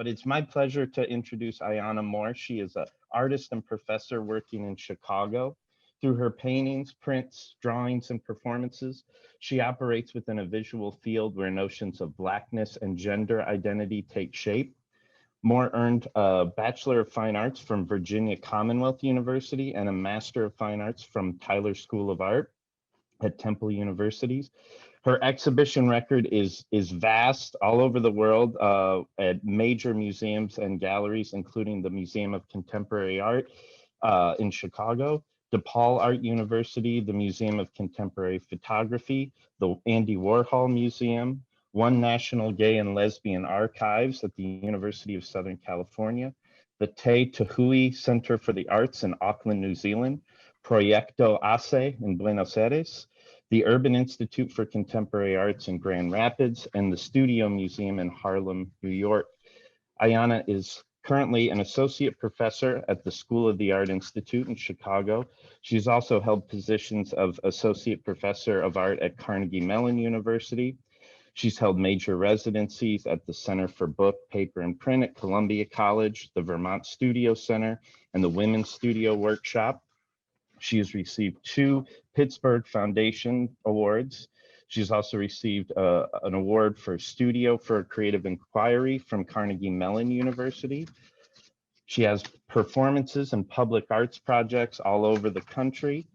but it's my pleasure to introduce Ayanah Moor. She is an artist and professor working in Chicago. Through her paintings, prints, drawings, and performances, she operates within a visual field where notions of Blackness and gender identity take shape. Moore earned a Bachelor of Fine Arts from Virginia Commonwealth University and a Master of Fine Arts from Tyler School of Art at Temple Universities. Her exhibition record is vast all over the world at major museums and galleries, including the Museum of Contemporary Art in Chicago, DePaul Art University, the Museum of Contemporary Photography, the Andy Warhol Museum, One National Gay and Lesbian Archives at the University of Southern California, the Te Tahui Center for the Arts in Auckland, New Zealand, Proyecto ACE in Buenos Aires, the Urban Institute for Contemporary Arts in Grand Rapids, and the Studio Museum in Harlem, New York. Ayanah is currently an associate professor at the School of the Art Institute in Chicago. She's also held positions of associate professor of art at Carnegie Mellon University. She's held major residencies at the Center for Book, Paper, and Print at Columbia College, the Vermont Studio Center, and the Women's Studio Workshop. She has received 2 Pittsburgh Foundation Awards. She's also received an award for Studio for Creative Inquiry from Carnegie Mellon University. She has performances and public arts projects all over the country.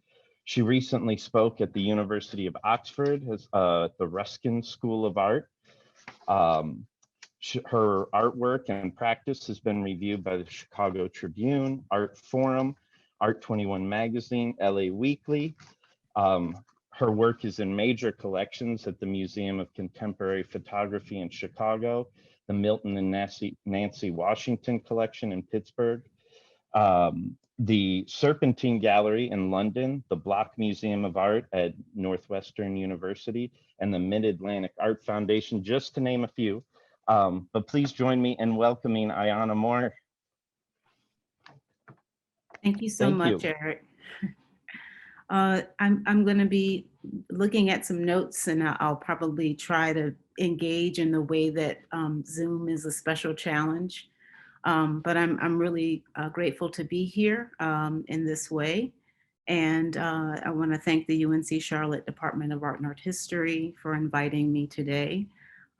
She recently spoke at the University of Oxford at the Ruskin School of Art. Her artwork and practice has been reviewed by the Chicago Tribune, Art Forum, Art 21 Magazine, LA Weekly. Her work is in major collections at the Museum of Contemporary Photography in Chicago, the Milton and Nancy Washington Collection in Pittsburgh, the Serpentine Gallery in London, the Block Museum of Art at Northwestern University, and the Mid-Atlantic Art Foundation, just to name a few. But please join me in welcoming Ayanah Moor. Thank you so much, Eric. I'm going to be looking at some notes, and I'll probably try to engage in the way that Zoom is a special challenge. But I'm really grateful to be here in this way. And I want to thank the UNC Charlotte Department of Art and Art History for inviting me today.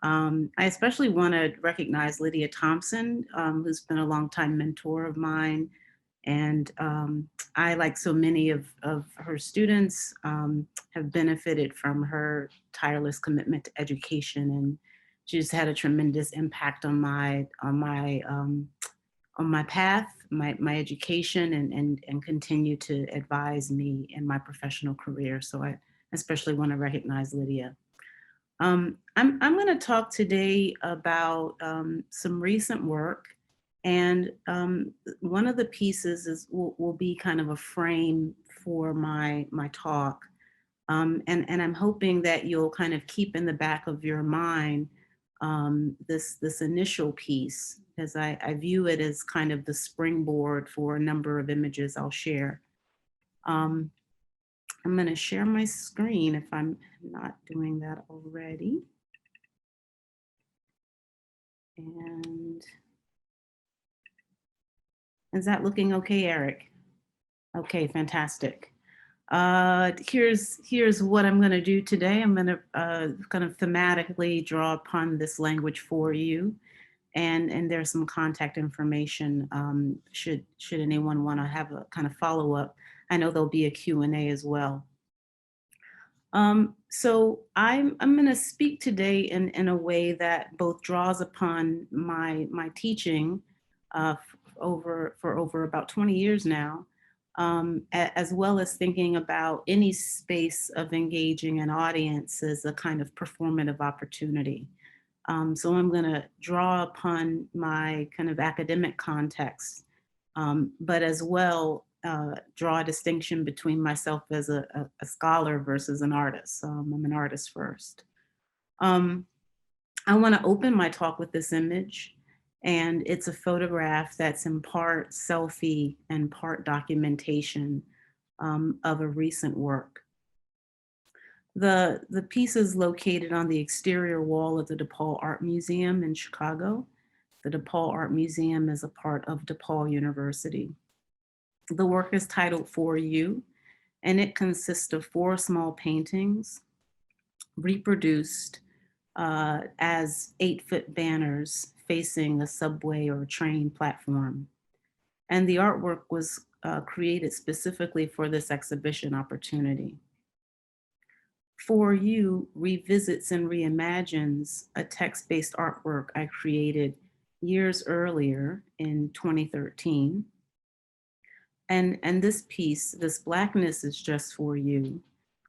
I especially want to recognize Lydia Thompson, who's been a longtime mentor of mine. And I, like so many of her students, have benefited from her tireless commitment to education, and she's had a tremendous impact on my path, my education, and continue to advise me in my professional career. So I especially want to recognize Lydia. I'm going to talk today about some recent work. And one of the pieces will be kind of a frame for my talk. And I'm hoping that you'll kind of keep in the back of your mind this initial piece, because I view it as kind of the springboard for a number of images I'll share. I'm going to share my screen if I'm not doing that already. And is that looking okay, Eric? Okay, fantastic. Here's what I'm going to do today. I'm going to kind of thematically draw upon this language for you, and there's some contact information should anyone want to have a kind of follow up. I know there'll be a Q&A as well. So I'm going to speak today in a way that both draws upon my teaching for over about 20 years now, as well as thinking about any space of engaging an audience as a kind of performative opportunity. So I'm going to draw upon my kind of academic context, but as well draw a distinction between myself as a scholar versus an artist. I'm an artist first. I want to open my talk with this image. And it's a photograph that's in part selfie and part documentation of a recent work. The piece is located on the exterior wall of the DePaul Art Museum in Chicago. The DePaul Art Museum is a part of DePaul University. The work is titled For You, and it consists of 4 small paintings reproduced as 8-foot banners facing a subway or train platform. And the artwork was created specifically for this exhibition opportunity. For You revisits and reimagines a text-based artwork I created years earlier in 2013. And this piece, This Blackness is Just For You,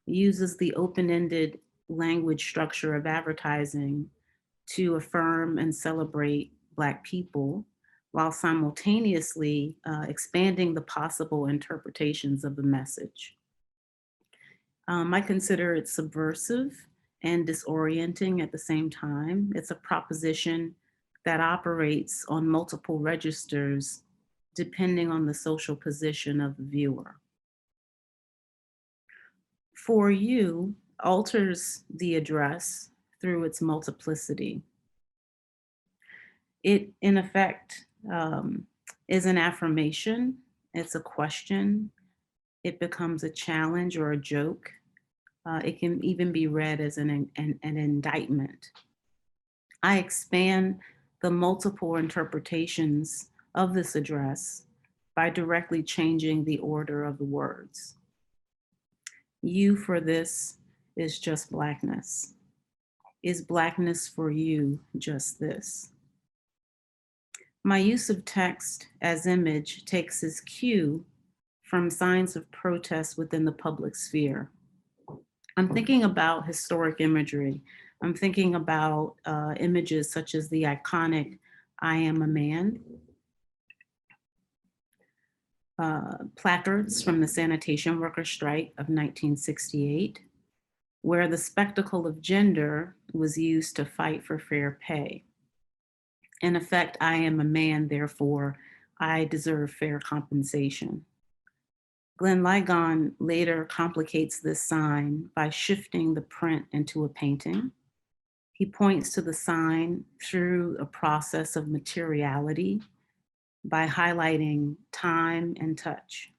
uses the open-ended language structure of advertising to affirm and celebrate Black people while simultaneously expanding the possible interpretations of the message. I consider it subversive and disorienting at the same time. It's a proposition that operates on multiple registers depending on the social position of the viewer. For You alters the address through its multiplicity. It, in effect, is an affirmation, it's a question, it becomes a challenge or a joke. It can even be read as an indictment. I expand the multiple interpretations of this address by directly changing the order of the words. You for this is just Blackness. Is Blackness for you just this? My use of text as image takes its cue from signs of protest within the public sphere. I'm thinking about historic imagery. I'm thinking about images such as the iconic I Am a Man, placards from the sanitation worker strike of 1968, where the spectacle of gender was used to fight for fair pay. In effect, I am a man, therefore I deserve fair compensation. Glenn Ligon later complicates this sign by shifting the print into a painting. He points to the sign through a process of materiality by highlighting time and touch.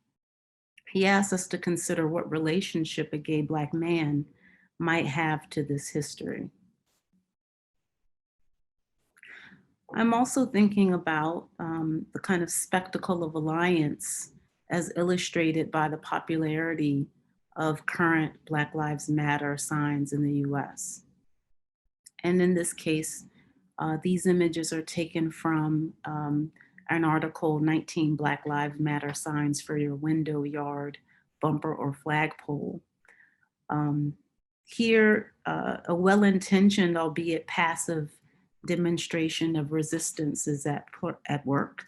He asks us to consider what relationship a gay Black man might have to this history. I'm also thinking about the kind of spectacle of alliance as illustrated by the popularity of current Black Lives Matter signs in the US. And in this case, these images are taken from an article, 19 Black Lives Matter Signs for Your Window, Yard, Bumper, or Flagpole. Here, a well-intentioned, albeit passive, demonstration of resistance is at work.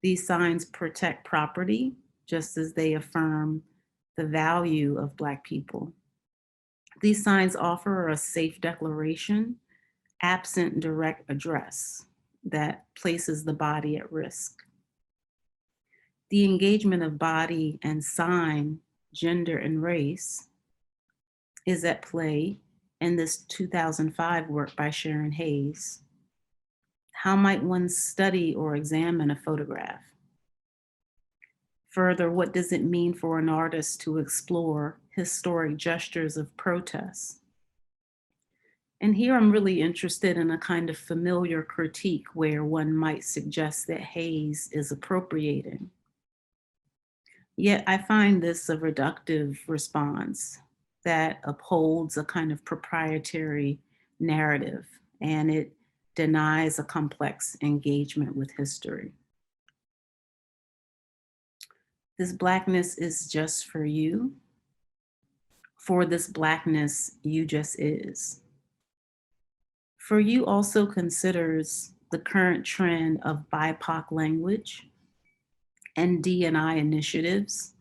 These signs protect property, just as they affirm the value of Black people. These signs offer a safe declaration, absent direct address, that places the body at risk. The engagement of body and sign, gender and race, is at play in this 2005 work by Sharon Hayes. How might one study or examine a photograph? Further, what does it mean for an artist to explore historic gestures of protest? And here I'm really interested in a kind of familiar critique where one might suggest that Hayes is appropriating. Yet I find this a reductive response that upholds a kind of proprietary narrative, and it denies a complex engagement with history. This Blackness is just for you. For this Blackness, you just is. For You also considers the current trend of BIPOC language and D&I initiatives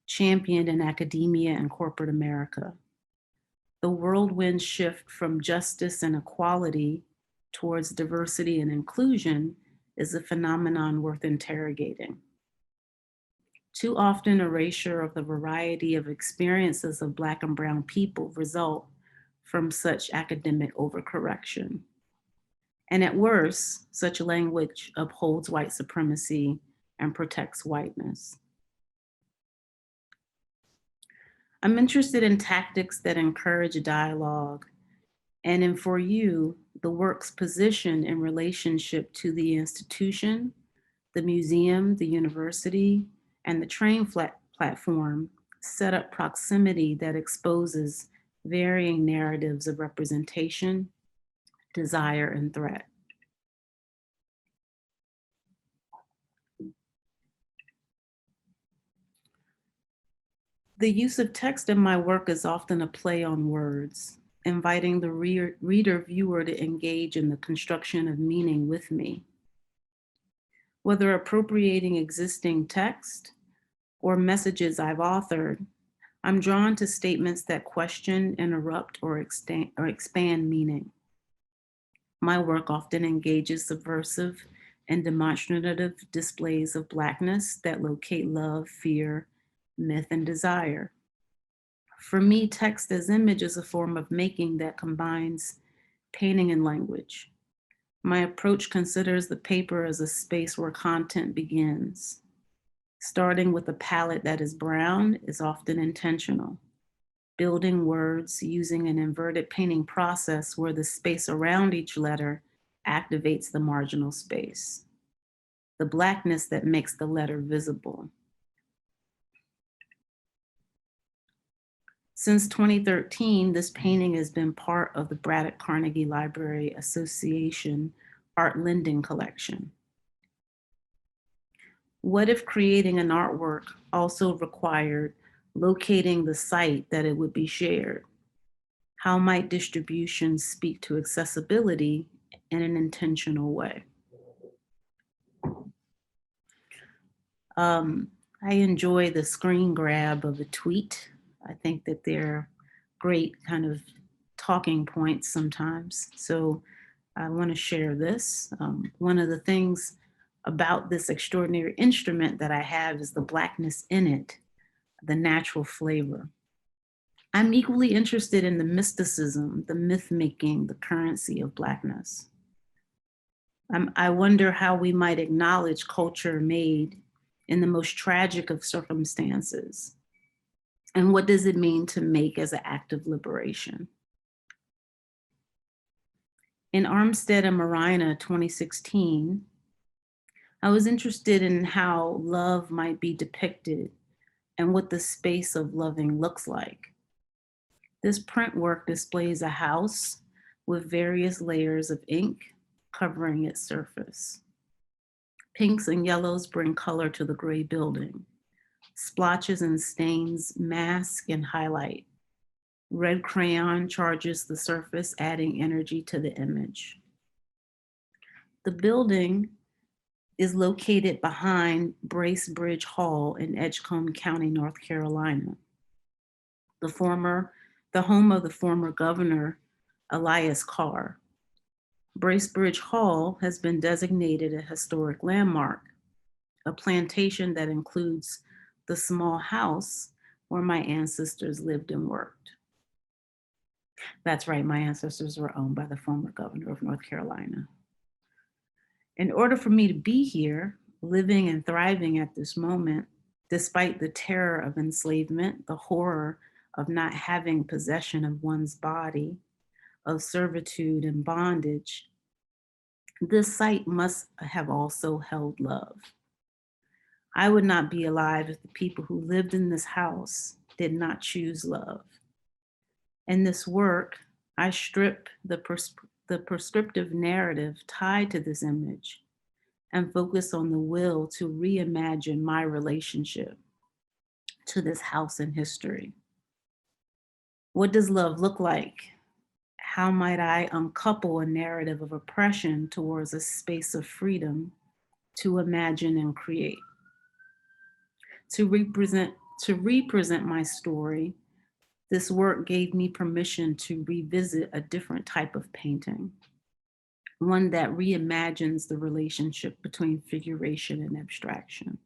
championed in academia and corporate America. The whirlwind shift from justice and equality towards diversity and inclusion is a phenomenon worth interrogating. Too often, erasure of the variety of experiences of Black and brown people result from such academic overcorrection. And at worst, such language upholds white supremacy and protects whiteness. I'm interested in tactics that encourage dialogue and in For You, the work's position in relationship to the institution, the museum, the university, and the train platform set up proximity that exposes varying narratives of representation, desire, and threat. The use of text in my work is often a play on words, inviting the reader viewer to engage in the construction of meaning with me. Whether appropriating existing text or messages I've authored, I'm drawn to statements that question, interrupt, or expand meaning. My work often engages subversive and demonstrative displays of Blackness that locate love, fear, myth, and desire. For me, text as image is a form of making that combines painting and language. My approach considers the paper as a space where content begins. Starting with a palette that is brown is often intentional. Building words using an inverted painting process where the space around each letter activates the marginal space, the Blackness that makes the letter visible. Since 2013, this painting has been part of the Braddock Carnegie Library Association Art Lending Collection. What if creating an artwork also required locating the site that it would be shared? How might distribution speak to accessibility in an intentional way? I enjoy the screen grab of a tweet. I think that they're great kind of talking points sometimes. So I want to share this. One of the things about this extraordinary instrument that I have is the Blackness in it, the natural flavor. I'm equally interested in the mysticism, the myth making, the currency of Blackness. I wonder how we might acknowledge culture made in the most tragic of circumstances. And what does it mean to make as an act of liberation? In Armstead and Marina 2016, I was interested in how love might be depicted and what the space of loving looks like. This print work displays a house with various layers of ink covering its surface. Pinks and yellows bring color to the gray building. Splotches and stains mask and highlight. Red crayon charges the surface, adding energy to the image. The building is located behind Bracebridge Hall in Edgecombe County, North Carolina. The home of the former governor, Elias Carr. Bracebridge Hall has been designated a historic landmark, a plantation that includes the small house where my ancestors lived and worked. That's right, my ancestors were owned by the former governor of North Carolina. In order for me to be here, living and thriving at this moment, despite the terror of enslavement, the horror of not having possession of one's body, of servitude and bondage, this site must have also held love. I would not be alive if the people who lived in this house did not choose love. In this work, I strip the prescriptive narrative tied to this image and focus on the will to reimagine my relationship to this house in history. What does love look like? How might I uncouple a narrative of oppression towards a space of freedom to imagine and create? To represent my story, this work gave me permission to revisit a different type of painting, one that reimagines the relationship between figuration and abstraction.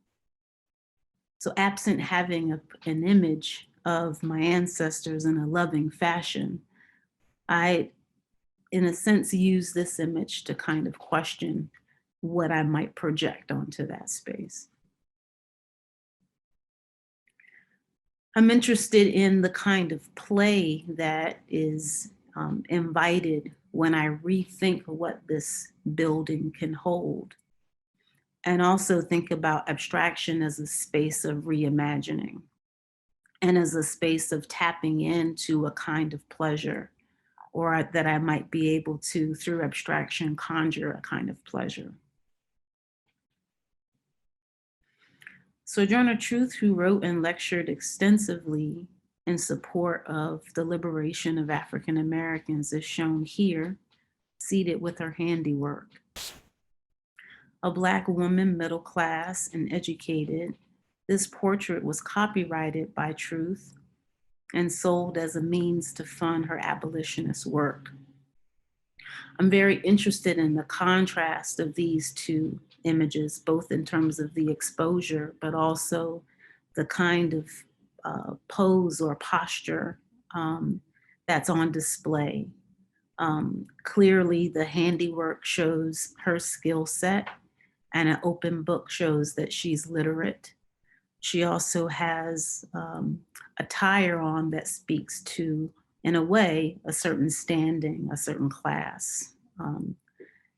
So absent having an image of my ancestors in a loving fashion, I in a sense, use this image to kind of question what I might project onto that space. I'm interested in the kind of play that is invited when I rethink what this building can hold, and also think about abstraction as a space of reimagining and as a space of tapping into a kind of pleasure, or that I might be able to, through abstraction, conjure a kind of pleasure. Sojourner Truth, who wrote and lectured extensively in support of the liberation of African Americans, is shown here, seated with her handiwork. A Black woman, middle class and educated, this portrait was copyrighted by Truth and sold as a means to fund her abolitionist work. I'm very interested in the contrast of these two images, both in terms of the exposure, but also the kind of pose or posture that's on display. Clearly, the handiwork shows her skill set, and an open book shows that she's literate. She also has attire on that speaks to, in a way, a certain standing, a certain class,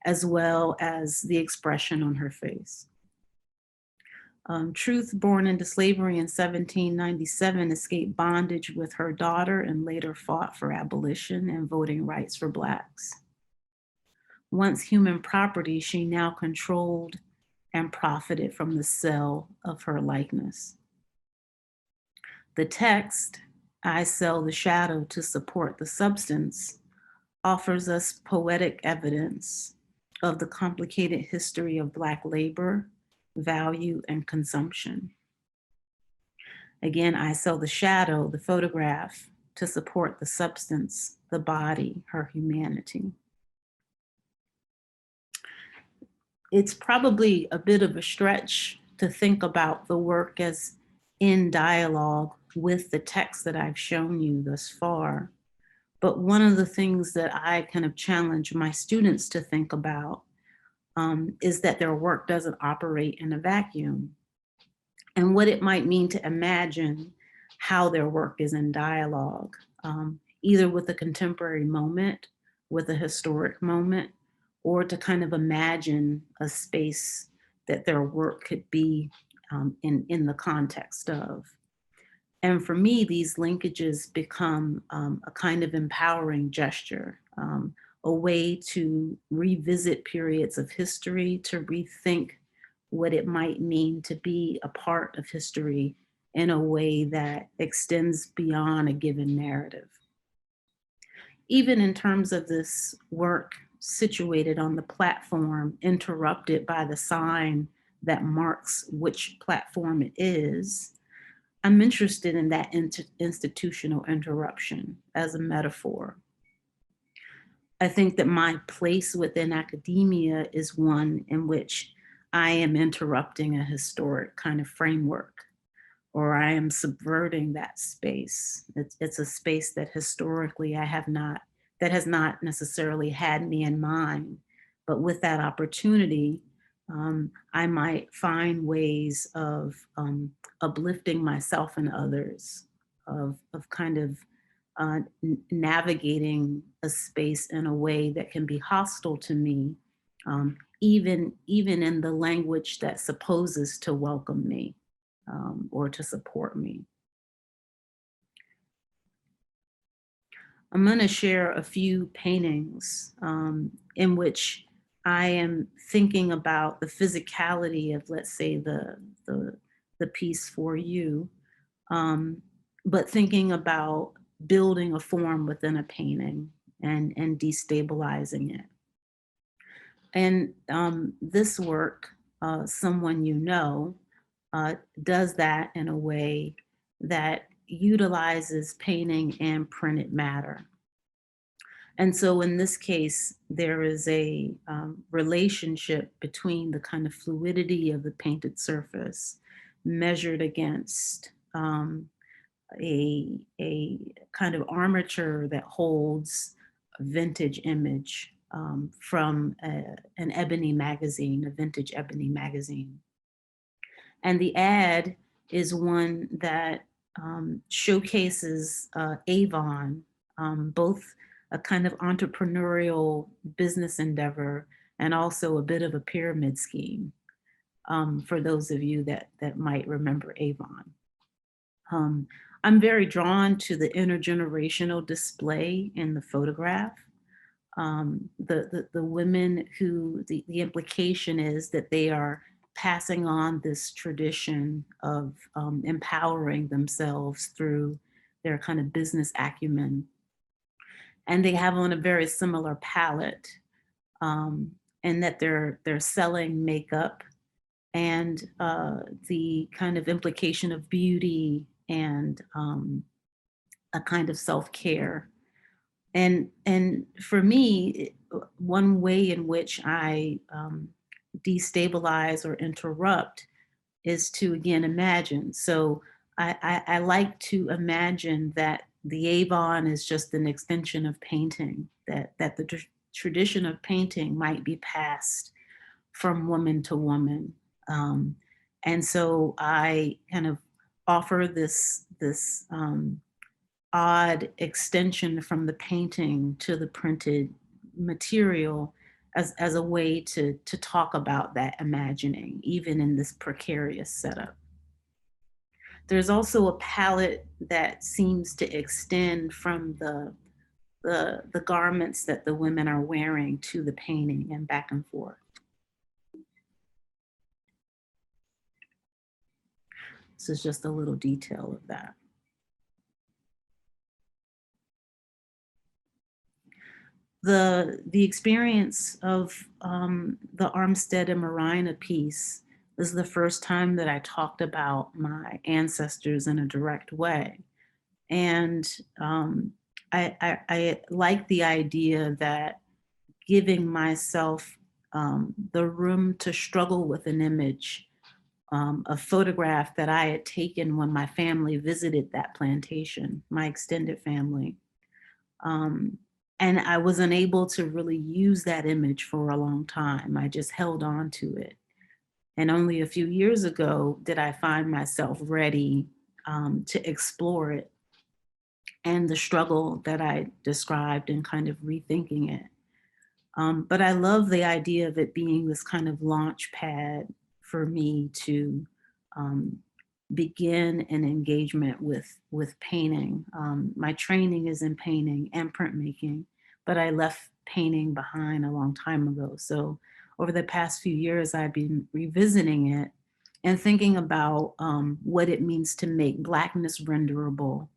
as well as the expression on her face. Truth, born into slavery in 1797, escaped bondage with her daughter and later fought for abolition and voting rights for Blacks. Once human property, she now controlled and profited from the sale of her likeness. The text, I sell the shadow to support the substance, offers us poetic evidence of the complicated history of Black labor, value, and consumption. Again, I sell the shadow, the photograph, to support the substance, the body, her humanity. It's probably a bit of a stretch to think about the work as in dialogue with the text that I've shown you thus far. But one of the things that I kind of challenge my students to think about is that their work doesn't operate in a vacuum, and what it might mean to imagine how their work is in dialogue, either with a contemporary moment, with a historic moment, or to kind of imagine a space that their work could be in the context of. And for me, these linkages become a kind of empowering gesture, a way to revisit periods of history, to rethink what it might mean to be a part of history in a way that extends beyond a given narrative. Even in terms of this work situated on the platform, interrupted by the sign that marks which platform it is, I'm interested in that institutional interruption as a metaphor. I think that my place within academia is one in which I am interrupting a historic kind of framework, or I am subverting that space. It's a space that historically that has not necessarily had me in mind, but with that opportunity, I might find ways of uplifting myself and others, of kind of navigating a space in a way that can be hostile to me, even in the language that supposes to welcome me or to support me. I'm going to share a few paintings in which I am thinking about the physicality of, let's say, the piece for you, but thinking about building a form within a painting and destabilizing it. And this work, Someone You Know, does that in a way that utilizes painting and printed matter. And so in this case, there is a relationship between the kind of fluidity of the painted surface measured against a kind of armature that holds vintage image from an ebony magazine, a vintage ebony magazine. And the ad is one that showcases Avon, both a kind of entrepreneurial business endeavor and also a bit of a pyramid scheme, for those of you that might remember Avon. I'm very drawn to the intergenerational display in the photograph. The women who, the implication is that they are passing on this tradition of empowering themselves through their kind of business acumen. And they have on a very similar palette, and that they're selling makeup and the kind of implication of beauty and a kind of self-care. And for me, one way in which I destabilize or interrupt is to again imagine. So I like to imagine that the Avon is just an extension of painting, that the tradition of painting might be passed from woman to woman. Um, and so I kind of offer this odd extension from the painting to the printed material as a way to talk about that imagining, even in this precarious setup. There's also a palette that seems to extend from the garments that the women are wearing to the painting and back and forth. This is just a little detail of that. The experience of the Armstead and Marina piece is the first time that I talked about my ancestors in a direct way. And I like the idea that giving myself the room to struggle with an image, a photograph that I had taken when my family visited that plantation, my extended family. And I was unable to really use that image for a long time. I just held on to it. And only a few years ago did I find myself ready to explore it and the struggle that I described and kind of rethinking it. But I love the idea of it being this kind of launch pad for me to begin an engagement with painting. My training is in painting and printmaking, but I left painting behind a long time ago. So over the past few years, I've been revisiting it and thinking about what it means to make Blackness renderable,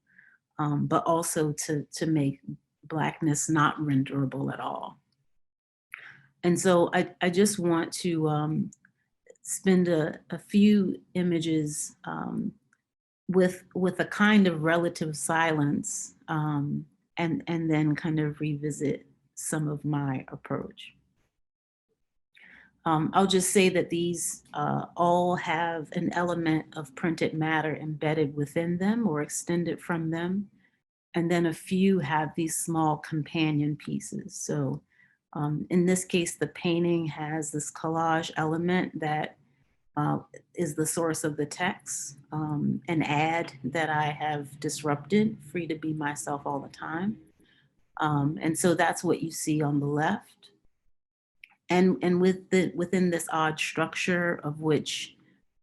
but also to make Blackness not renderable at all. And so I just want to spend a few images with a kind of relative silence, and then kind of revisit some of my approach. I'll just say that these all have an element of printed matter embedded within them or extended from them. And then a few have these small companion pieces. So in this case, the painting has this collage element that is the source of the text, an ad that I have disrupted, free to be myself all the time. And so that's what you see on the left. And within this odd structure of which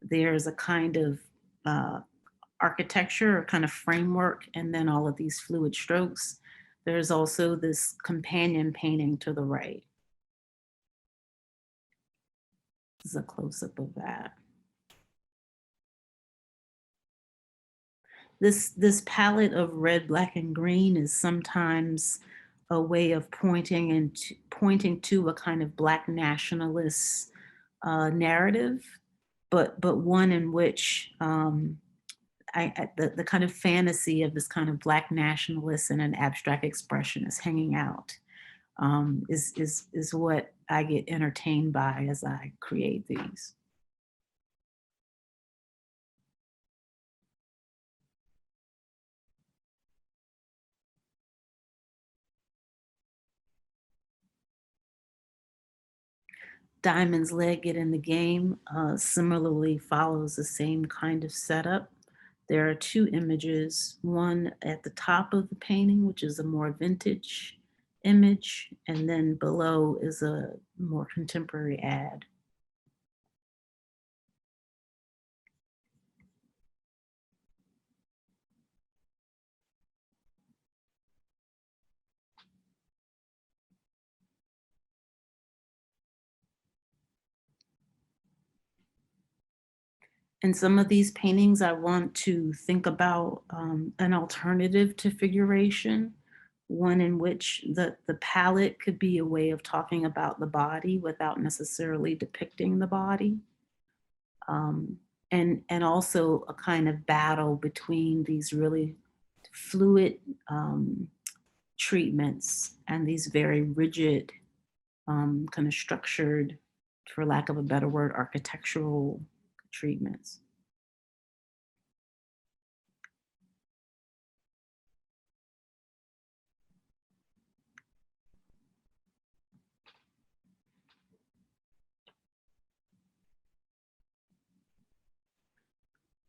there's a kind of architecture or kind of framework, and then all of these fluid strokes, there's also this companion painting to the right. This is a close-up of that. This palette of red, black, and green is sometimes a way of pointing to a kind of Black nationalist narrative, but one in which the kind of fantasy of this kind of Black nationalist and an abstract expressionist hanging out is what I get entertained by as I create these. Diamond's Leg It in the Game similarly follows the same kind of setup. There are two images, one at the top of the painting, which is a more vintage image, and then below is a more contemporary ad. In some of these paintings, I want to think about an alternative to figuration, one in which the palette could be a way of talking about the body without necessarily depicting the body. Um, and also a kind of battle between these really fluid treatments and these very rigid, kind of structured, for lack of a better word, architectural treatments.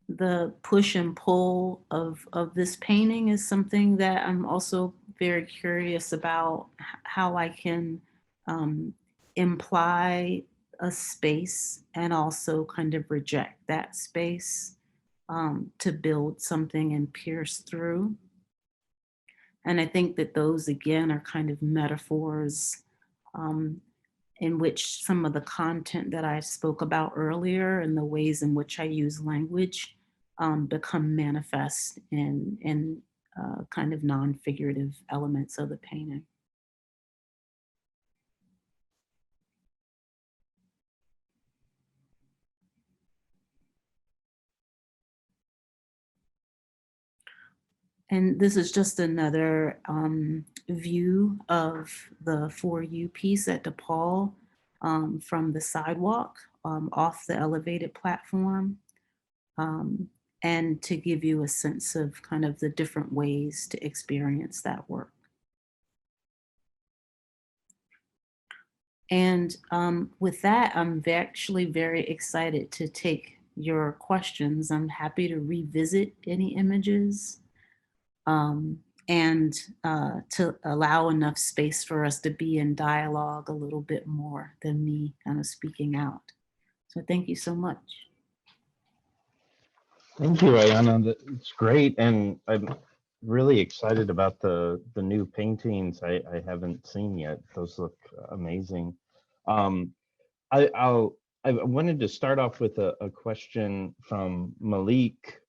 The push and pull of this painting is something that I'm also very curious about how I can um, imply a space and also kind of reject that space to build something and pierce through. And I think that those again are kind of metaphors um, in which some of the content that I spoke about earlier and the ways in which I use language become manifest in kind of non-figurative elements of the painting. And this is just another view of the For You piece at DePaul from the sidewalk off the elevated platform. um, and to give you a sense of kind of the different ways to experience that work. And with that, actually very excited to take your questions. I'm happy to revisit any images um, and to allow enough space for us to be in dialogue a little bit more than me kind of speaking out. So thank you so much. Thank you, Ayanah. It's great, and I'm really excited about the new paintings I haven't seen yet. Those look amazing. Um, I wanted to start off with a question from Malik,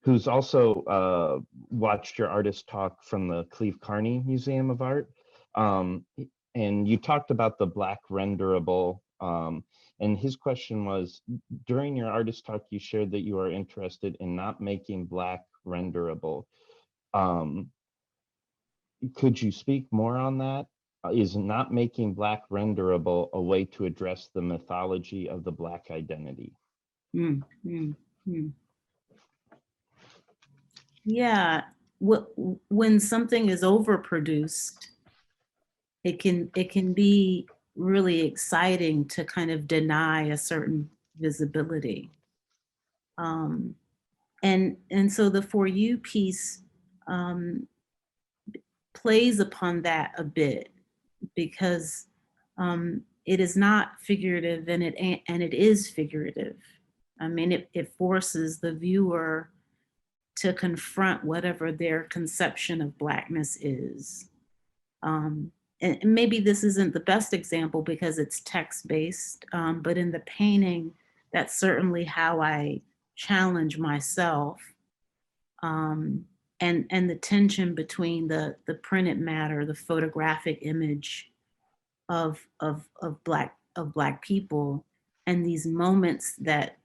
who's also watched your artist talk from the Cleve Carney Museum of Art. Um, and you talked about the black renderable. And his question was, during your artist talk, you shared that you are interested in not making black renderable. Um, could you speak more on that? Is not making black renderable a way to address the mythology of the black identity? Mm, mm, mm. Yeah, when something is overproduced, it can be really exciting to kind of deny a certain visibility. Um, and so the For You piece um, plays upon that a bit because it is not figurative and it is figurative. I mean, it forces the viewer to confront whatever their conception of Blackness is. Um, and maybe this isn't the best example because it's text-based, but in the painting, that's certainly how I challenge myself. Um, and the tension between the printed matter, the photographic image of black people, and these moments that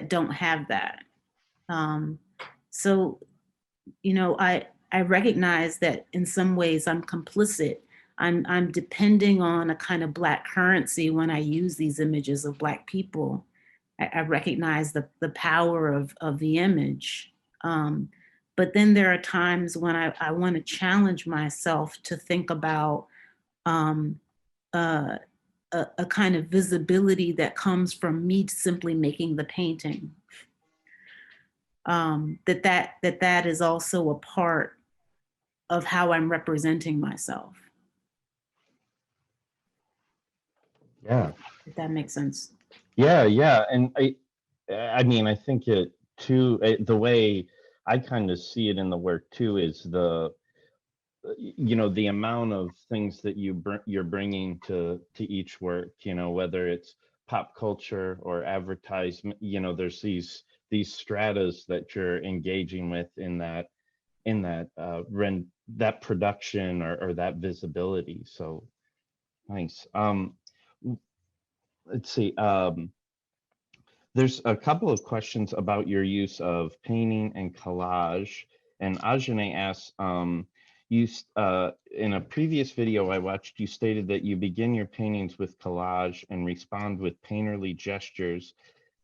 don't have that. Um, so I recognize that in some ways I'm complicit. I'm depending on a kind of black currency when I use these images of black people. I recognize the power of the image. But then there are times when I want to challenge myself to think about um, uh, a kind of visibility that comes from me simply making the painting. That is also a part of how I'm representing myself. Yeah. If that makes sense. Yeah, yeah. And I mean, I think it too, the way I kind of see it in the work too is the amount of things that you're bringing to each work, whether it's pop culture or advertisement, there's these stratas that you're engaging with in that production or that visibility. So nice. Let's see. There's a couple of questions about your use of painting and collage. And Ajane asks, in a previous video I watched, you stated that you begin your paintings with collage and respond with painterly gestures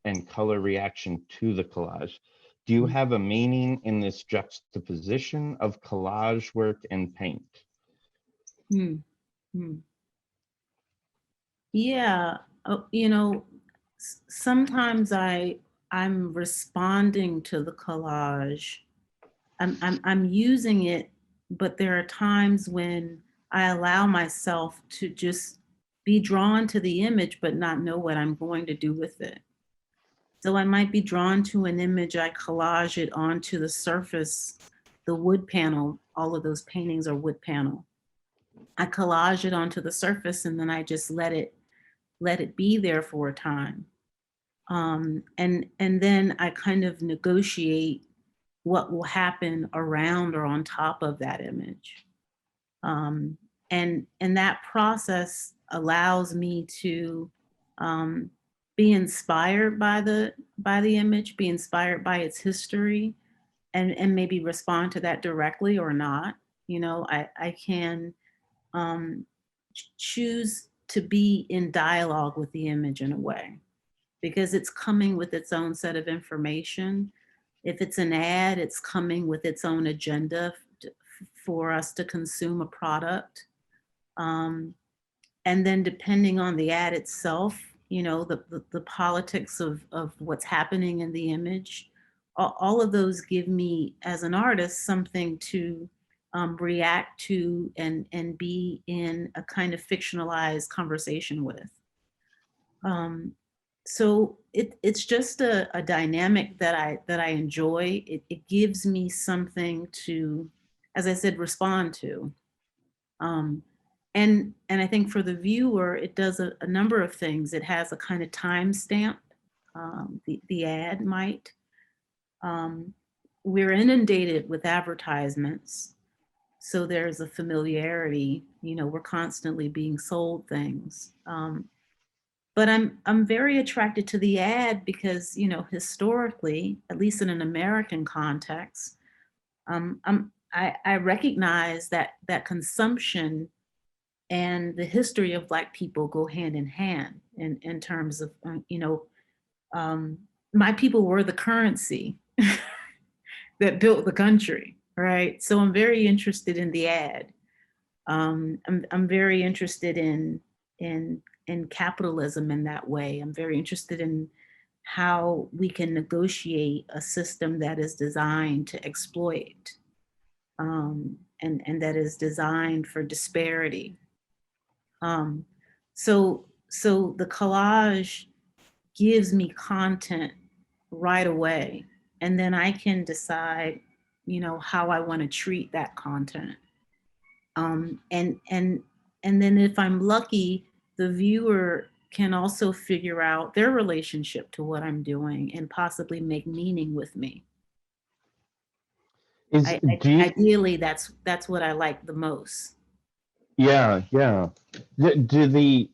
and color reaction to the collage. Do you have a meaning in this juxtaposition of collage work and paint? Hmm. Hmm. Yeah, sometimes I'm responding to the collage. I'm using it, but there are times when I allow myself to just be drawn to the image, but not know what I'm going to do with it. So I might be drawn to an image, I collage it onto the surface, the wood panel. All of those paintings are wood panel. I collage it onto the surface, and then I just let it be there for a time. And then I kind of negotiate what will happen around or on top of that image. Um, and that process allows me to um, be inspired by the image, be inspired by its history, and maybe respond to that directly or not. I can choose to be in dialogue with the image in a way, because it's coming with its own set of information. If it's an ad, it's coming with its own agenda for us to consume a product. Um, and then depending on the ad itself, the politics of what's happening in the image, all of those give me, as an artist, something to react to and be in a kind of fictionalized conversation with. Um, so it's just a dynamic that I enjoy. It gives me something to, as I said, respond to. Um, and I think for the viewer, it does a number of things. It has a kind of time stamp. The ad might. Um, we're inundated with advertisements, so there's a familiarity. We're constantly being sold things. But I'm very attracted to the ad because, historically, at least in an American context, I recognize that consumption and the history of Black people go hand in hand in terms of, um, my people were the currency that built the country, right? So I'm very interested in the ad. I'm very interested in capitalism in that way. I'm very interested in how we can negotiate a system that is designed to exploit, and that is designed for disparity. Um, so the collage gives me content right away, and then I can decide, how I want to treat that content. Um, and and and then if I'm lucky, the viewer can also figure out their relationship to what I'm doing and possibly make meaning with me. Is do you Ideally, that's what I like the most. Yeah, yeah. Do the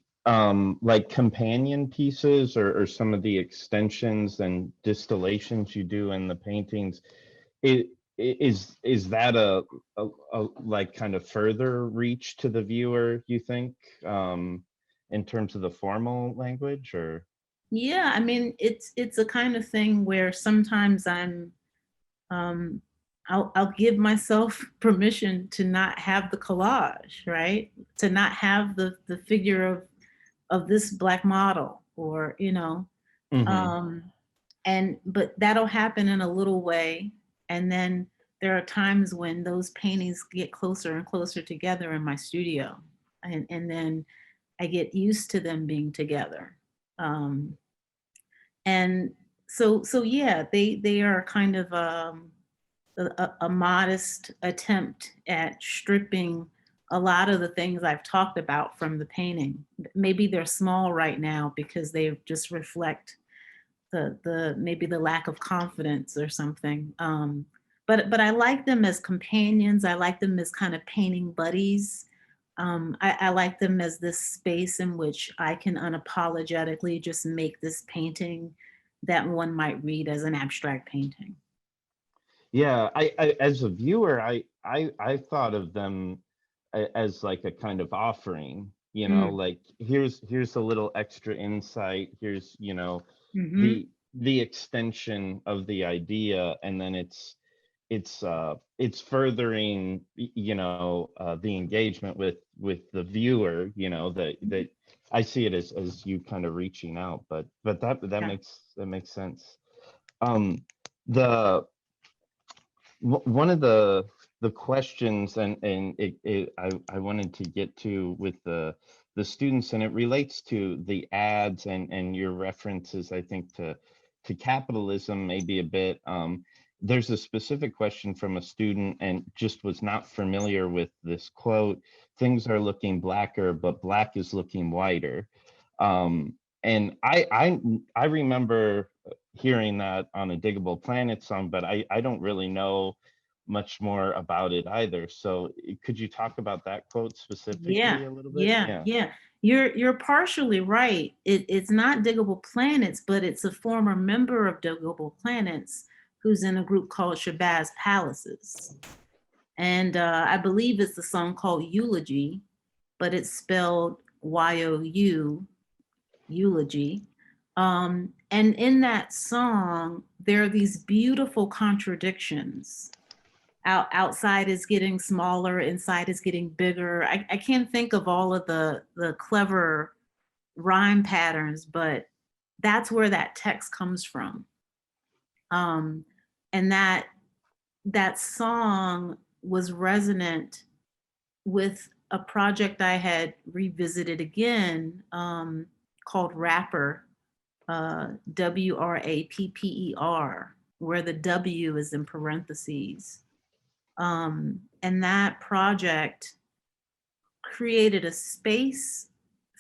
like companion pieces or some of the extensions and distillations you do in the paintings, it is that a like kind of further reach to the viewer, you think, in terms of the formal language? Or Yeah, I mean, it's a kind of thing where sometimes um, I'll give myself permission to not have the collage, right? To not have the figure of this Black model, or, Hmm. um, but that'll happen in a little way. And then there are times when those paintings get closer and closer together in my studio. And then I get used to them being together. Um, and so yeah, they are kind of a modest attempt at stripping a lot of the things I've talked about from the painting. Maybe they're small right now because they just reflect the maybe the lack of confidence or something. But I like them as companions. I like them as kind of painting buddies. I like them as this space in which I can unapologetically just make this painting that one might read as an abstract painting. Yeah, I as a viewer, I thought of them as like a kind of offering, Mm. like here's a little extra insight, here's, Hmm. the extension of the idea, and then it's furthering, the engagement with the viewer, that I see it as you kind of reaching out, but Yeah. that makes sense. The one of the questions, and I wanted to get to with the students, and it relates to the ads and your references, I think, to capitalism maybe a bit. There's a specific question from a student and just was not familiar with this quote: "Things are looking blacker, but black is looking whiter." And I remember hearing that on a Diggable Planet song, but I don't really know much more about it either. So could you talk about that quote Yeah, specifically a little bit? yeah, Yeah. yeah. You're partially right. It's not Diggable Planets, but it's a former member of Diggable Planets who's in a group called Shabazz Palaces. And I believe it's the song called Eulogy, but it's spelled Y-O-U, eulogy. And in that song, there are these beautiful contradictions. Outside is getting smaller, inside is getting bigger. I can't think of all of the clever rhyme patterns, but that's where that text comes from. Um, and that song was resonant with a project I had revisited again, called Rapper, WRAPPER, where the W is in parentheses. And that project created a space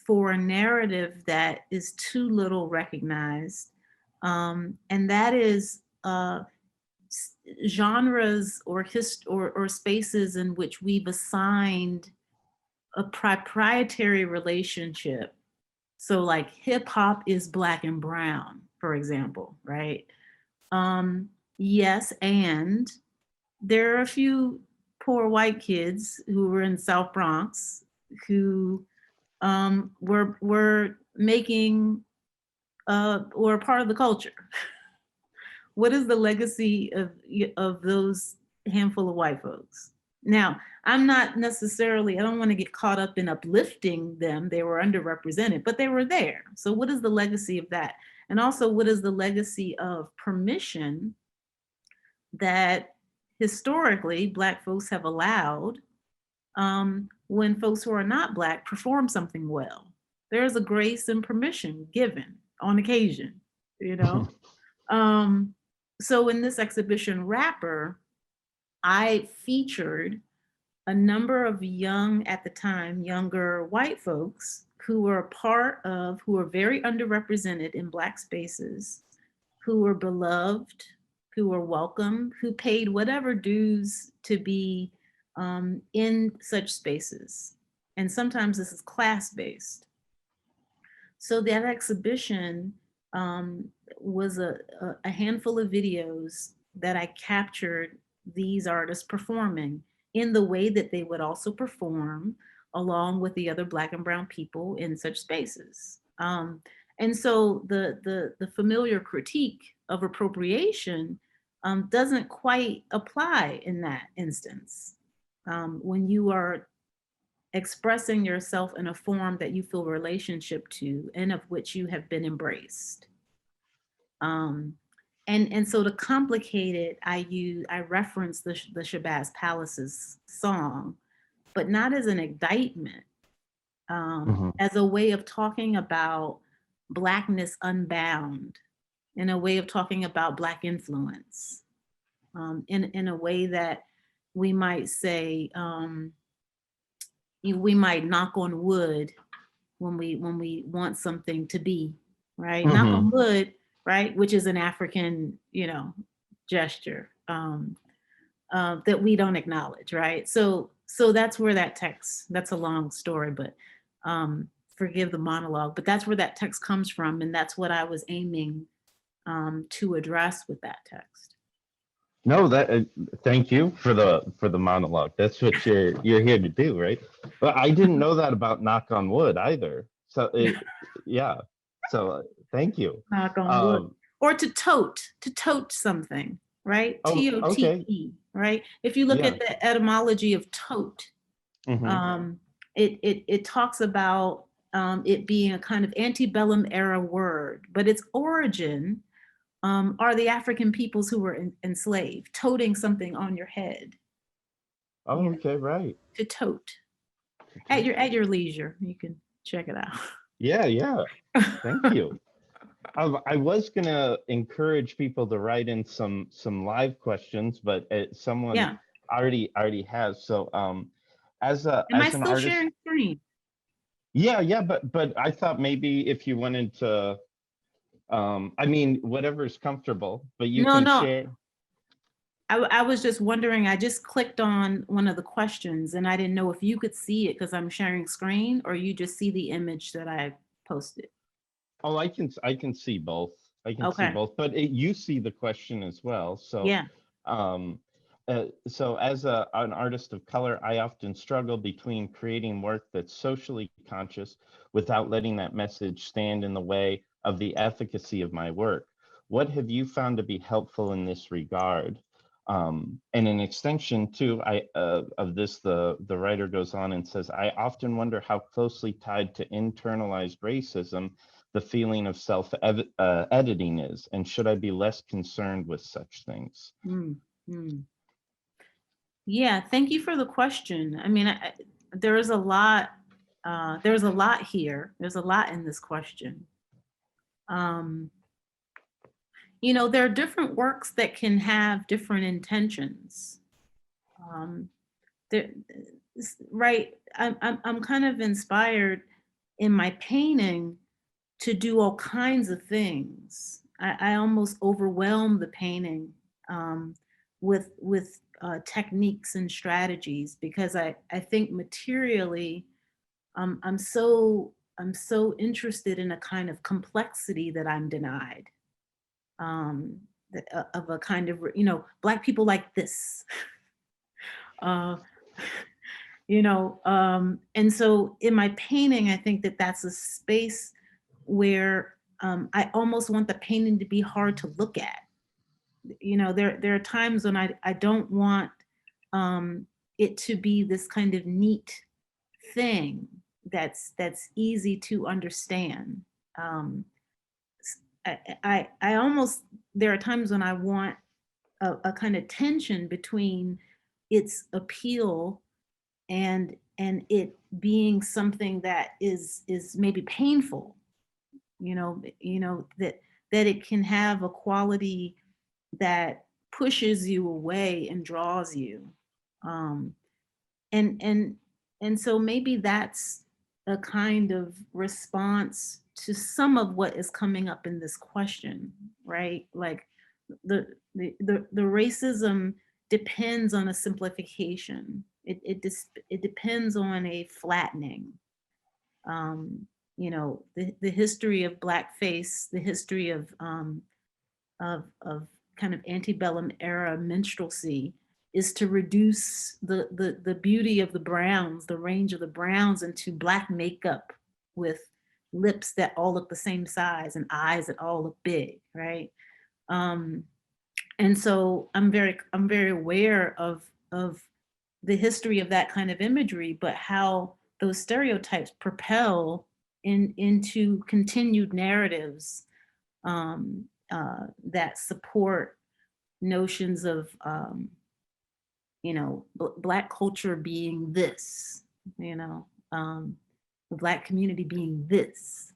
for a narrative that is too little recognized. And that is genres or spaces in which we've assigned a proprietary relationship. So like hip hop is black and brown, for example, right? Um, yes, and there are a few poor white kids who were in South Bronx who were making or part of the culture. What is the legacy of those handful of white folks? Now, I'm not necessarily, I don't want to get caught up in uplifting them. They were underrepresented, but they were there. So, what is the legacy of that? And also, what is the legacy of permission that historically Black folks have allowed when folks who are not Black perform something well? There's a grace and permission given on occasion, you know? Um, so in this exhibition, Rapper, I featured a number of young, at the time, younger white folks who were a part of, who were very underrepresented in Black spaces, who were beloved, who were welcome, who paid whatever dues to be in such spaces. And sometimes this is class-based. So that exhibition um, was a handful of videos that I captured these artists performing in the way that they would also perform along with the other Black and Brown people in such spaces. And so the familiar critique of appropriation doesn't quite apply in that instance. When you are expressing yourself in a form that you feel relationship to and of which you have been embraced. Um, and so to complicate it, I reference the Shabazz Palace's song, but not as an indictment, Mhm. as a way of talking about Blackness unbound, in a way of talking about Black influence, in a way that we might say, we might knock on wood when we want something to be, right? Knock on Mhm. wood, right? Which is an African, gesture, that we don't acknowledge, right? So that's where that text. That's a long story, but forgive the monologue. But that's where that text comes from, and that's what I was aiming to address with that text. No, that thank you for the monologue. That's what you're here to do, right? But I didn't know that about knock on wood either. So yeah. So thank you. Knock on wood. Um, Or to tote something, right? oh, okay. TOTE, right? If you look Yeah. at the etymology of tote, Hmm. um, it talks about it being a kind of antebellum era word, but its origin are the African peoples who were enslaved, toting something on your head, Oh, you know, okay, right. to tote at your leisure. You can check it out. Yeah, yeah. Thank you. I was gonna encourage people to write in some live questions, but someone Yeah. already has. So as a Am I as an still artist, sharing screen? yeah, yeah, but I thought maybe if you wanted to, I mean, whatever's comfortable, but you No, can no. share. I was just wondering, I just clicked on one of the questions and I didn't know if you could see it because I'm sharing screen or you just see the image that I posted. Oh, I can see both. I can see Okay. both, but you see the question as well. So, Yeah. um, so as an artist of color, I often struggle between creating work that's socially conscious without letting that message stand in the way of the efficacy of my work. What have you found to be helpful in this regard? And an extension too, of this, the writer goes on and says, I often wonder how closely tied to internalized racism the feeling of self-editing is, and should I be less concerned with such things? Mm, mm. Yeah. Thank you for the question. I mean, there is a lot. There's a lot here. There's a lot in this question. Um, there are different works that can have different intentions. Um, there, right. I'm kind of inspired in my painting to do all kinds of things. I almost overwhelm the painting with techniques and strategies because I think materially I'm so interested in a kind of complexity that I'm denied, um, of a kind of Black people like this. uh, and so in my painting I think that that's a space where I almost want the painting to be hard to look at. There are times when I don't want it to be this kind of neat thing that's easy to understand. um, I almost, there are times when I want a kind of tension between its appeal and it being something that is maybe painful, that it can have a quality that pushes you away and draws you. um and and and so maybe that's a kind of response to some of what is coming up in this question, right? Like the racism depends on a simplification. It depends on a flattening. The history of blackface, the history of kind of antebellum era minstrelsy is to reduce the beauty of the browns, the range of the browns, into black makeup with lips that all look the same size and eyes that all look big, right? Um, and so I'm very aware of the history of that kind of imagery, but how those stereotypes propel into continued narratives that support notions of Black culture being this, you know, the Black community being this.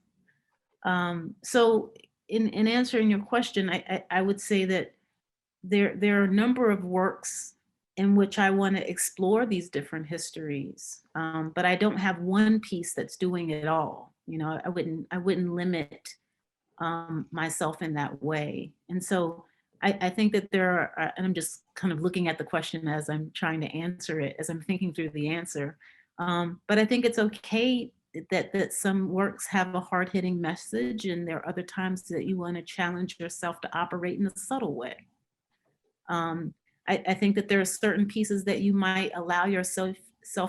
So in answering your question, I would say that there are a number of works in which I want to explore these different histories, but I don't have one piece that's doing it all. I wouldn't limit myself in that way. And so I think that there are, and I'm just kind of looking at the question as I'm trying to answer it, as I'm thinking through the answer. But I think it's okay that some works have a hard hitting message, and there are other times that you want to challenge yourself to operate in a subtle way. Um, I think that there are certain pieces that you might allow yourself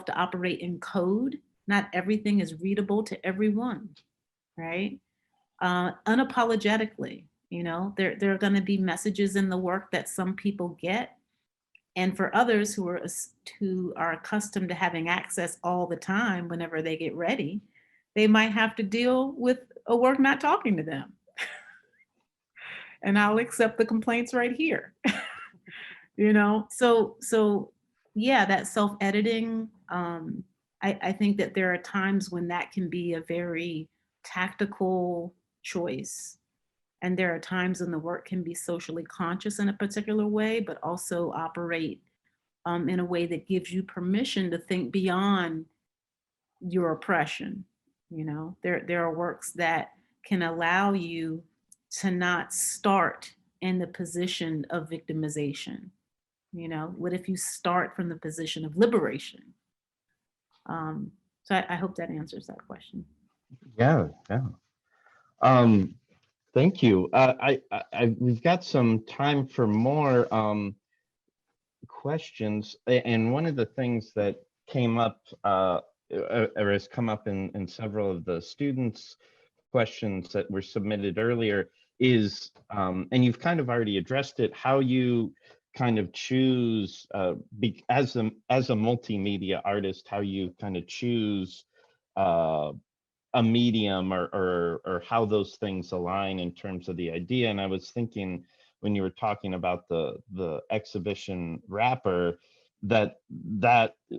to operate in code. Not everything is readable to everyone, right? Unapologetically. There are going to be messages in the work that some people get, and for others who are accustomed to having access all the time whenever they get ready, they might have to deal with a work not talking to them. And I'll accept the complaints right here. So yeah, that self-editing, I think that there are times when that can be a very tactical choice. And there are times when the work can be socially conscious in a particular way, but also operate in a way that gives you permission to think beyond your oppression. There are works that can allow you to not start in the position of victimization. What if you start from the position of liberation? So I hope that answers that question. Yeah, yeah. Um, Thank you. We've got some time for more questions, and one of the things that came up or has come up in several of the students' questions that were submitted earlier is, and you've kind of already addressed it, how you kind of choose, as a multimedia artist, how you kind of choose a medium, or how those things align in terms of the idea. And I was thinking, when you were talking about the exhibition wrapper, that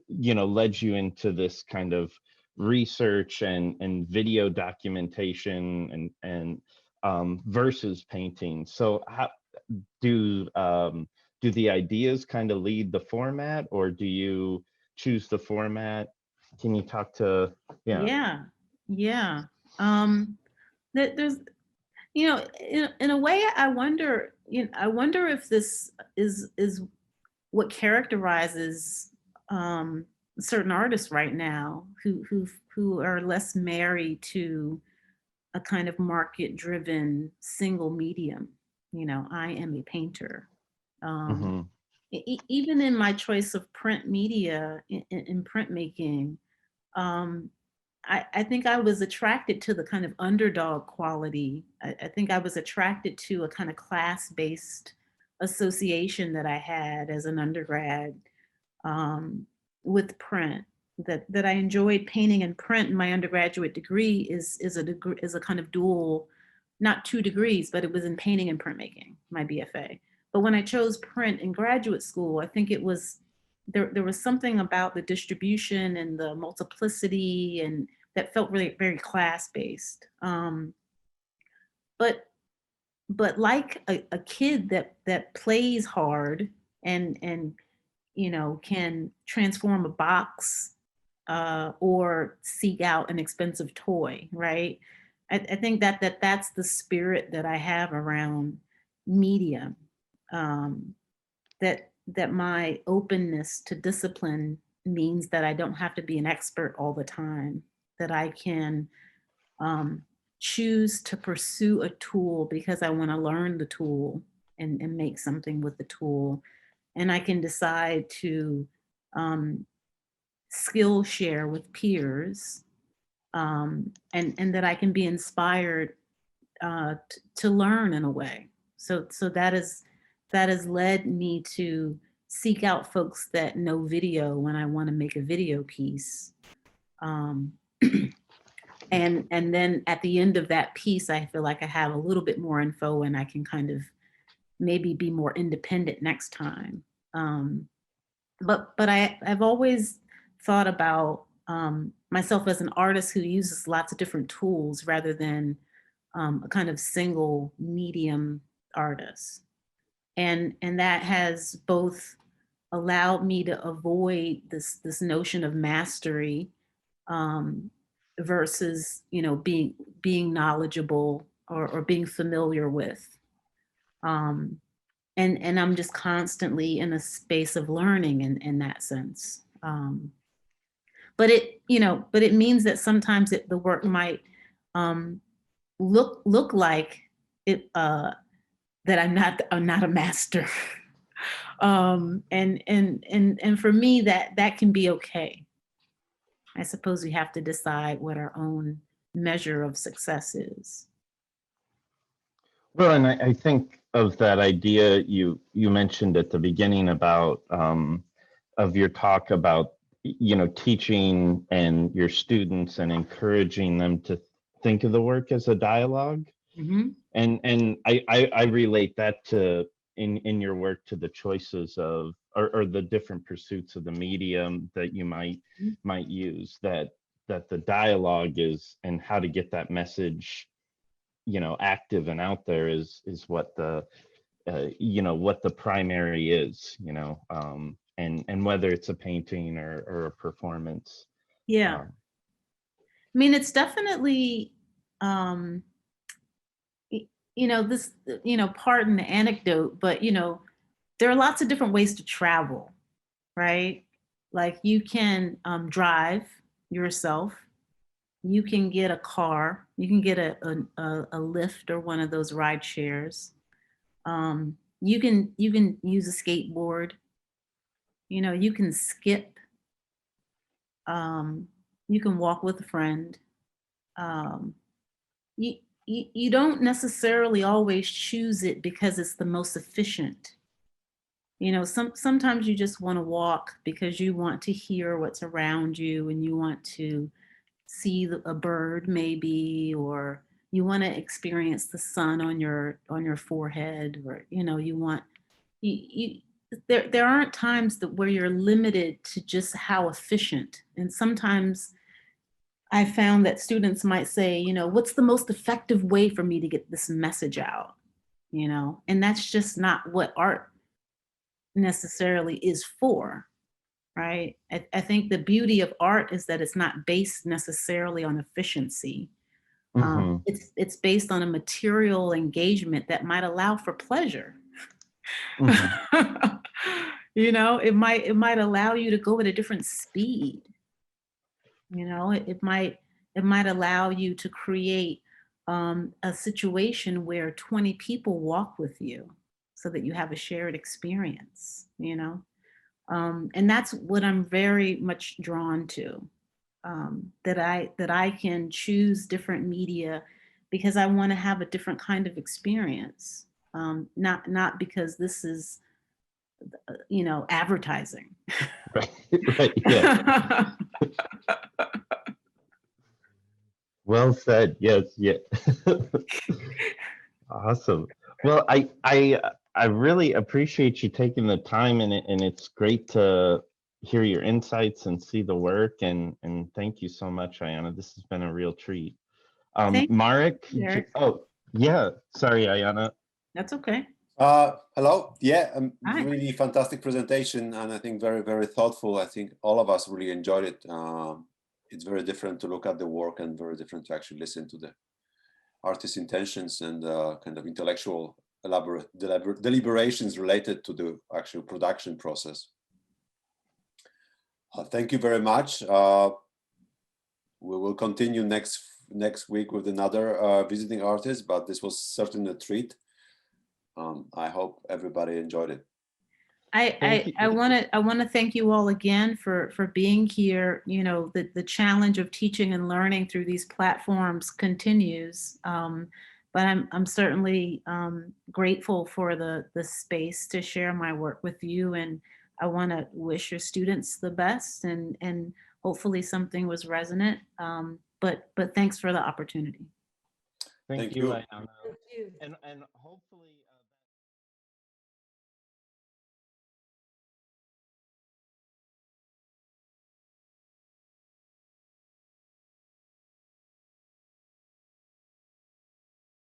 led you into this kind of research and video documentation and versus painting. So how do the ideas kind of lead the format, or do you choose the format? Can you talk to, yeah. Yeah. There's, in a way, I wonder if this is what characterizes certain artists right now who are less married to a kind of market-driven single medium. I am a painter. Um, Hmm. Even in my choice of print media in printmaking, um, I think I was attracted to the kind of underdog quality. I think I was attracted to a kind of class-based association that I had as an undergrad um, with print. That I enjoyed painting and print. My undergraduate degree is a kind of dual, not 2 degrees, but it was in painting and printmaking, my BFA. But when I chose print in graduate school, I think it was there was something about the distribution and the multiplicity and that felt really very class based. But like a kid that plays hard and can transform a box or seek out an expensive toy, right? I think that's the spirit that I have around media. Um, that my openness to discipline means that I don't have to be an expert all the time, that I can um, choose to pursue a tool because I want to learn the tool and make something with the tool. And I can decide to um, skill share with peers, and that I can be inspired to learn in a way. So that has led me to seek out folks that know video when I want to make a video piece. Um, and then at the end of that piece, I feel like I have a little bit more info and I can kind of maybe be more independent next time. Um, but I've always thought about myself as an artist who uses lots of different tools rather than a kind of single medium artist. And that has both allowed me to avoid this notion of mastery um, versus being knowledgeable or being familiar with. Um, and I'm just constantly in a space of learning in that sense. But it means that sometimes the work might um, look like it that I'm not a master. And for me that can be okay. I suppose we have to decide what our own measure of success is. Well, and I think of that idea you mentioned at the beginning about of your talk about teaching and your students and encouraging them to think of the work as a dialogue. Hmm. And I relate that to in your work to the choices of or the different pursuits of the medium that you might use, that the dialogue is and how to get that message active and out there is what the what the primary is, and whether it's a painting or a performance. Yeah. um, I mean, it's definitely, um, this, pardon the anecdote, but, there are lots of different ways to travel, right? Like you can drive yourself, you can get a car, you can get a Lyft or one of those ride shares. You can use a skateboard, you can skip, um, you can walk with a friend. Um, you don't necessarily always choose it because it's the most efficient. Sometimes you just want to walk because you want to hear what's around you and you want to see a bird maybe, or you want to experience the sun on your forehead, or you there aren't times where you're limited to just how efficient. And sometimes I found that students might say, what's the most effective way for me to get this message out? And that's just not what art necessarily is for, right? I think the beauty of art is that it's not based necessarily on efficiency. mhm, It's based on a material engagement that might allow for pleasure. mhm, It might allow you to go at a different speed. It might allow you to create a situation where 20 people walk with you so that you have a shared experience. And that's what I'm very much drawn to. That I can choose different media because I want to have a different kind of experience. Not because this is advertising. right, right, yeah. Well said. Yes, yeah. Awesome. Well, I really appreciate you taking the time, and it's great to hear your insights and see the work, and thank you so much, Ayanna. This has been a real treat. Thank Marek, you, Derek. oh yeah, sorry, Ayanna. That's okay. Hello. Yeah, Hi. really fantastic presentation, and I think very, very thoughtful. I think all of us really enjoyed it. It's very different to look at the work and very different to actually listen to the artist's intentions and kind of intellectual deliberations related to the actual production process. Thank you very much. We will continue next week with another visiting artist, but this was certainly a treat. I hope everybody enjoyed it. I want to thank you all again for being here. The challenge of teaching and learning through these platforms continues, but I'm certainly grateful for the space to share my work with you, and I want to wish your students the best and hopefully something was resonant. But thanks for the opportunity. Thank Thank you, you. Ayanah. Thank you. And hopefully.